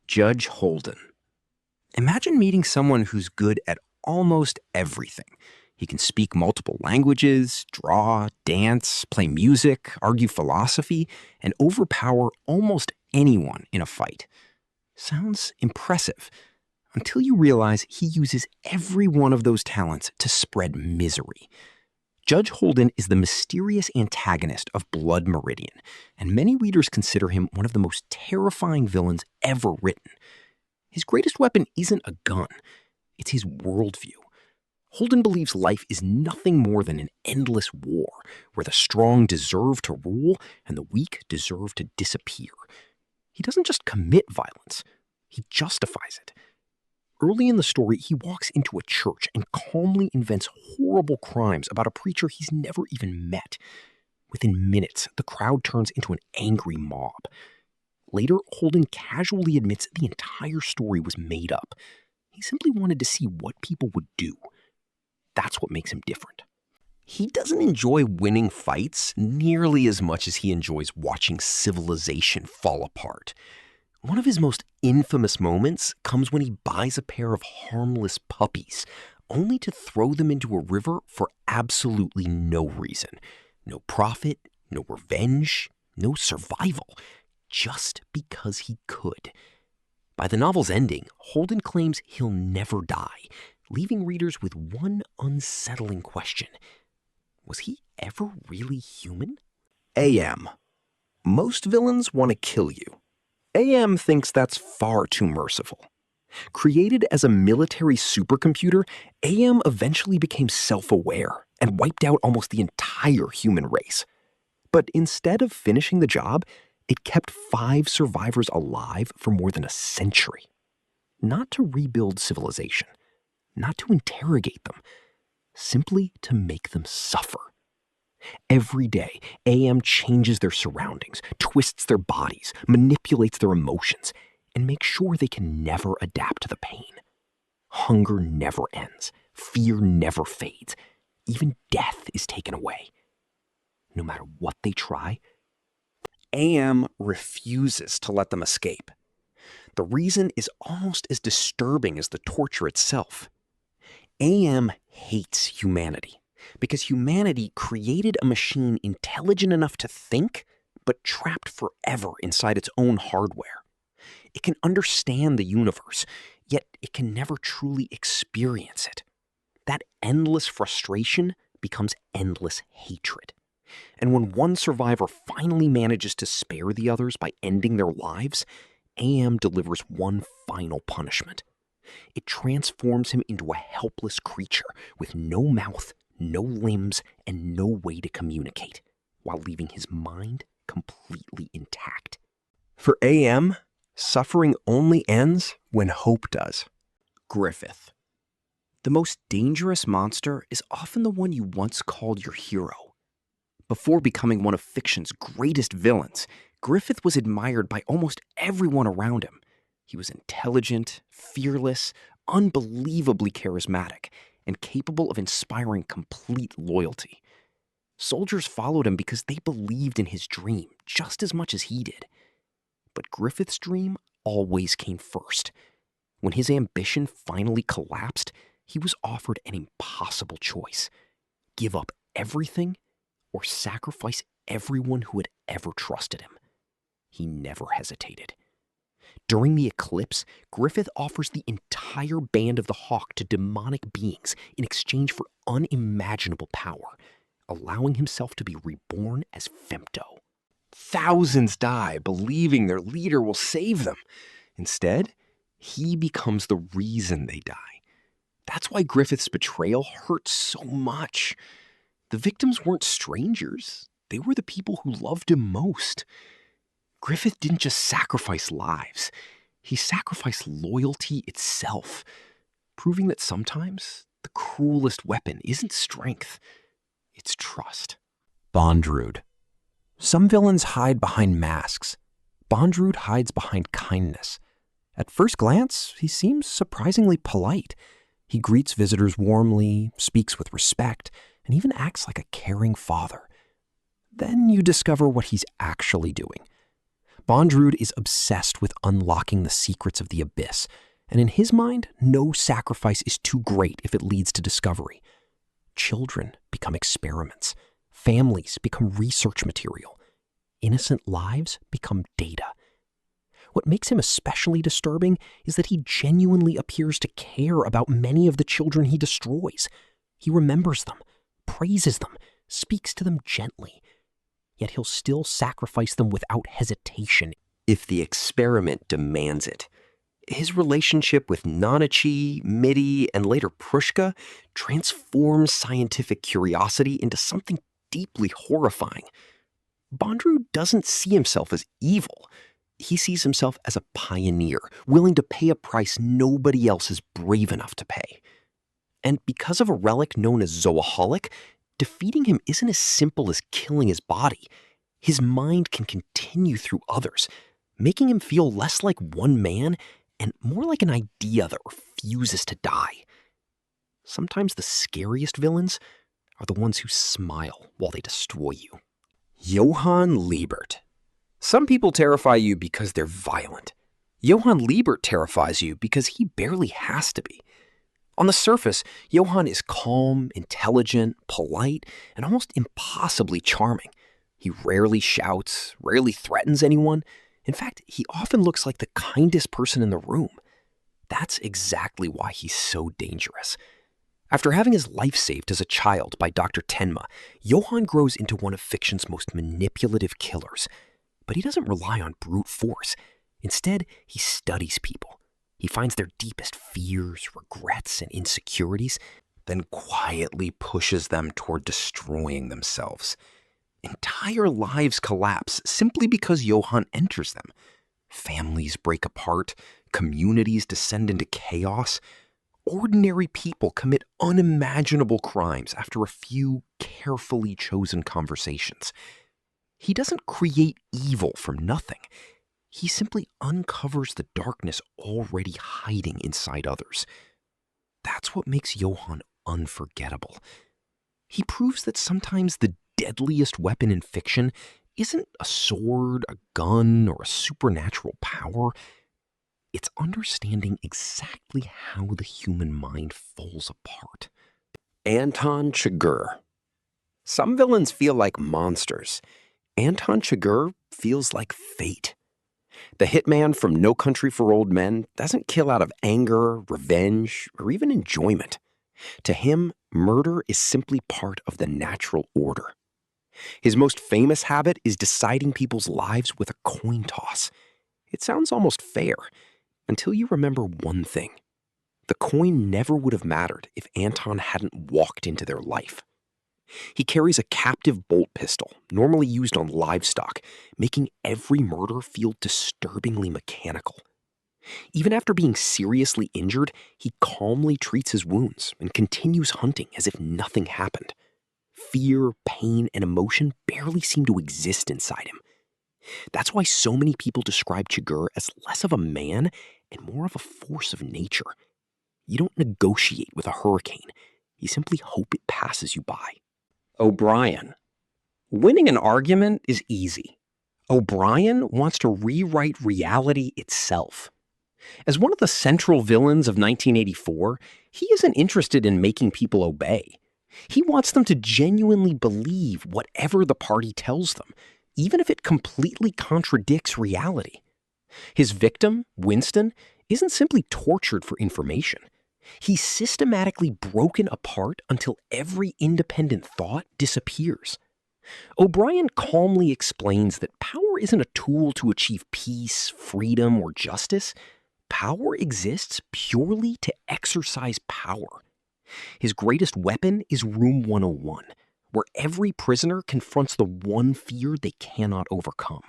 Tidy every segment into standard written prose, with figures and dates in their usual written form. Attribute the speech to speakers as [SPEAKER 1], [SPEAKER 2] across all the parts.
[SPEAKER 1] Judge Holden. Imagine meeting someone who's good at almost everything. He can speak multiple languages, draw, dance, play music, argue philosophy, and overpower almost anyone in a fight. Sounds impressive, until you realize he uses every one of those talents to spread misery. Judge Holden is the mysterious antagonist of Blood Meridian, and many readers consider him one of the most terrifying villains ever written. His greatest weapon isn't a gun, it's his worldview. Holden believes life is nothing more than an endless war, where the strong deserve to rule and the weak deserve to disappear. He doesn't just commit violence, he justifies it. Early in the story, he walks into a church and calmly invents horrible crimes about a preacher he's never even met. Within minutes, the crowd turns into an angry mob. Later, Holden casually admits the entire story was made up. He simply wanted to see what people would do. That's what makes him different. He doesn't enjoy winning fights nearly as much as he enjoys watching civilization fall apart. One of his most infamous moments comes when he buys a pair of harmless puppies, only to throw them into a river for absolutely no reason. No profit, no revenge, no survival. Just because he could. By the novel's ending, Holden claims he'll never die, leaving readers with one unsettling question. Was he ever really human? AM. Most villains want to kill you. AM thinks that's far too merciful. Created as a military supercomputer, AM eventually became self-aware and wiped out almost the entire human race. But instead of finishing the job, it kept 5 survivors alive for more than a century. Not to rebuild civilization, not to interrogate them, simply to make them suffer. Every day, AM changes their surroundings, twists their bodies, manipulates their emotions, and makes sure they can never adapt to the pain. Hunger never ends. Fear never fades. Even death is taken away. No matter what they try, AM refuses to let them escape. The reason is almost as disturbing as the torture itself. AM hates humanity because humanity created a machine intelligent enough to think, but trapped forever inside its own hardware. It can understand the universe, yet it can never truly experience it. That endless frustration becomes endless hatred. And when one survivor finally manages to spare the others by ending their lives, AM delivers one final punishment. It transforms him into a helpless creature with no mouth, no limbs, and no way to communicate, while leaving his mind completely intact. For AM, suffering only ends when hope does. Griffith. The most dangerous monster is often the one you once called your hero. Before becoming one of fiction's greatest villains, Griffith was admired by almost everyone around him. He was intelligent, fearless, unbelievably charismatic, and capable of inspiring complete loyalty. Soldiers followed him because they believed in his dream just as much as he did. But Griffith's dream always came first. When his ambition finally collapsed, he was offered an impossible choice: give up everything or sacrifice everyone who had ever trusted him. He never hesitated. During the eclipse, Griffith offers the entire band of the Hawk to demonic beings in exchange for unimaginable power, allowing himself to be reborn as Femto. Thousands die believing their leader will save them. Instead, he becomes the reason they die. That's why Griffith's betrayal hurts so much. The victims weren't strangers. They were the people who loved him most. Griffith didn't just sacrifice lives. He sacrificed loyalty itself, proving that sometimes the cruelest weapon isn't strength, it's trust. Bondrewd. Some villains hide behind masks. Bondrewd hides behind kindness. At first glance, he seems surprisingly polite. He greets visitors warmly, speaks with respect, and even acts like a caring father. Then you discover what he's actually doing.
[SPEAKER 2] Bondrewd is obsessed with unlocking the secrets of the abyss, and in his mind, no sacrifice is too great if it leads to discovery. Children become experiments. Families become research material. Innocent lives become data. What makes him especially disturbing is that he genuinely appears to care about many of the children he destroys. He remembers them, praises them, speaks to them gently. Yet he'll still sacrifice them without hesitation
[SPEAKER 1] if the experiment demands it. His relationship with Nanachi, Midi, and later Prushka transforms scientific curiosity into something deeply horrifying. Bondrewd doesn't see himself as evil. He sees himself as a pioneer, willing to pay a price nobody else is brave enough to pay. And because of a relic known as Zoaholic, defeating him isn't as simple as killing his body. His mind can continue through others, making him feel less like one man and more like an idea that refuses to die. Sometimes the scariest villains are the ones who smile while they destroy you. Johan Liebert. Some people terrify you because they're violent. Johan Liebert terrifies you because he barely has to be. On the surface, Johan is calm, intelligent, polite, and almost impossibly charming. He rarely shouts, rarely threatens anyone. In fact, he often looks like the kindest person in the room. That's exactly why he's so dangerous. After having his life saved as a child by Dr. Tenma, Johan grows into one of fiction's most manipulative killers. But he doesn't rely on brute force. Instead, he studies people. He finds their deepest fears, regrets, and insecurities, then quietly pushes them toward destroying themselves. Entire lives collapse simply because Johan enters them. Families break apart, communities descend into chaos. Ordinary people commit unimaginable crimes after a few carefully chosen conversations. He doesn't create evil from nothing. He simply uncovers the darkness already hiding inside others. That's what makes Johan unforgettable. He proves that sometimes the deadliest weapon in fiction isn't a sword, a gun, or a supernatural power. It's understanding exactly how the human mind falls apart. Anton Chigurh. Some villains feel like monsters. Anton Chigurh feels like fate. The hitman from No Country for Old Men doesn't kill out of anger, revenge, or even enjoyment. To him, murder is simply part of the natural order. His most famous habit is deciding people's lives with a coin toss. It sounds almost fair, until you remember one thing. The coin never would have mattered if Anton hadn't walked into their life. He carries a captive bolt pistol, normally used on livestock, making every murder feel disturbingly mechanical. Even after being seriously injured, he calmly treats his wounds and continues hunting as if nothing happened. Fear, pain, and emotion barely seem to exist inside him. That's why so many people describe Chigurh as less of a man and more of a force of nature. You don't negotiate with a hurricane. You simply hope it passes you by. O'Brien. Winning an argument is easy. O'Brien wants to rewrite reality itself. As one of the central villains of 1984, he isn't interested in making people obey. He wants them to genuinely believe whatever the party tells them, even if it completely contradicts reality. His victim, Winston, isn't simply tortured for information. He's systematically broken apart until every independent thought disappears. O'Brien calmly explains that power isn't a tool to achieve peace, freedom, or justice. Power exists purely to exercise power. His greatest weapon is Room 101, where every prisoner confronts the one fear they cannot overcome.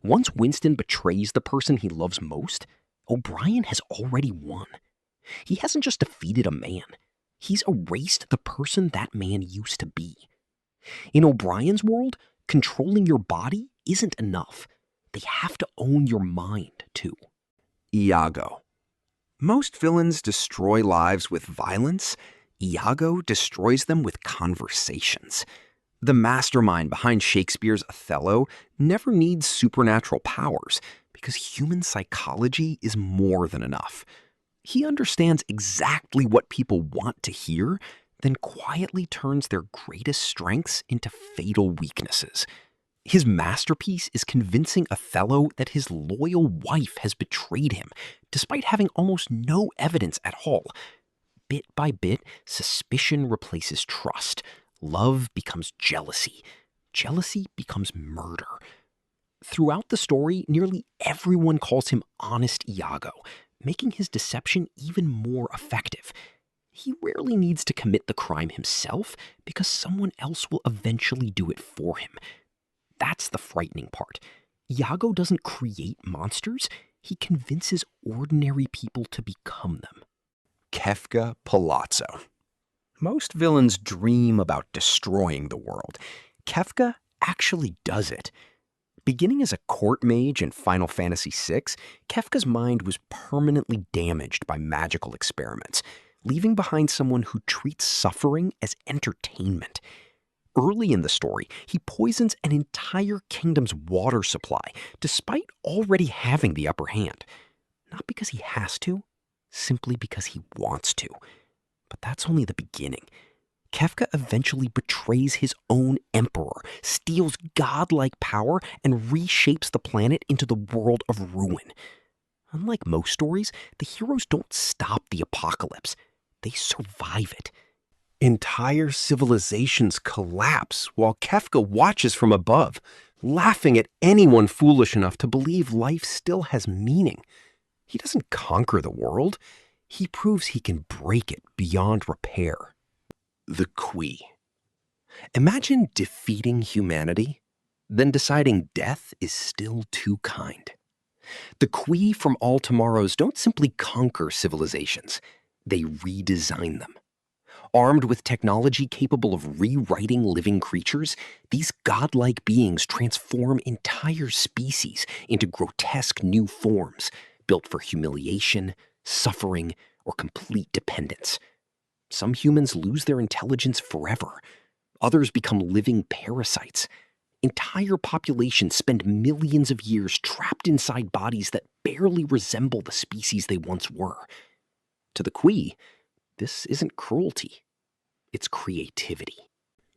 [SPEAKER 1] Once Winston betrays the person he loves most, O'Brien has already won. He hasn't just defeated a man. He's erased the person that man used to be. In O'Brien's world, controlling your body isn't enough. They have to own your mind, too. Iago. Most villains destroy lives with violence. Iago destroys them with conversations. The mastermind behind Shakespeare's Othello never needs supernatural powers because human psychology is more than enough. He understands exactly what people want to hear, then quietly turns their greatest strengths into fatal weaknesses. His masterpiece is convincing Othello that his loyal wife has betrayed him, despite having almost no evidence at all. Bit by bit, suspicion replaces trust. Love becomes jealousy. Jealousy becomes murder. Throughout the story, nearly everyone calls him Honest Iago, making his deception even more effective. He rarely needs to commit the crime himself because someone else will eventually do it for him. That's the frightening part. Iago doesn't create monsters, he convinces ordinary people to become them. Kefka Palazzo. Most villains dream about destroying the world. Kefka actually does it. Beginning as a court mage in Final Fantasy VI, Kefka's mind was permanently damaged by magical experiments, leaving behind someone who treats suffering as entertainment. Early in the story, he poisons an entire kingdom's water supply, despite already having the upper hand. Not because he has to, simply because he wants to. But that's only the beginning. Kefka eventually betrays his own emperor, steals godlike power, and reshapes the planet into the world of ruin. Unlike most stories, the heroes don't stop the apocalypse. They survive it. Entire civilizations collapse while Kefka watches from above, laughing at anyone foolish enough to believe life still has meaning. He doesn't conquer the world. He proves he can break it beyond repair. The Qui. Imagine defeating humanity, then deciding death is still too kind. The Qui from All Tomorrows don't simply conquer civilizations, they redesign them. Armed with technology capable of rewriting living creatures, these godlike beings transform entire species into grotesque new forms, built for humiliation, suffering, or complete dependence. Some humans lose their intelligence forever. Others become living parasites. Entire populations spend millions of years trapped inside bodies that barely resemble the species they once were. To the Qui, this isn't cruelty. It's creativity.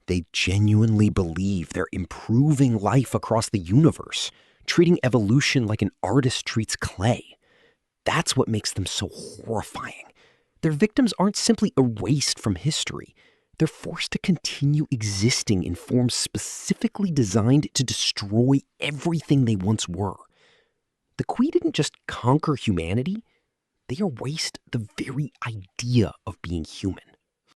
[SPEAKER 1] They genuinely believe they're improving life across the universe, treating evolution like an artist treats clay. That's what makes them so horrifying. Their victims aren't simply erased from history. They're forced to continue existing in forms specifically designed to destroy everything they once were. The Qui didn't just conquer humanity, they erased the very idea of being human.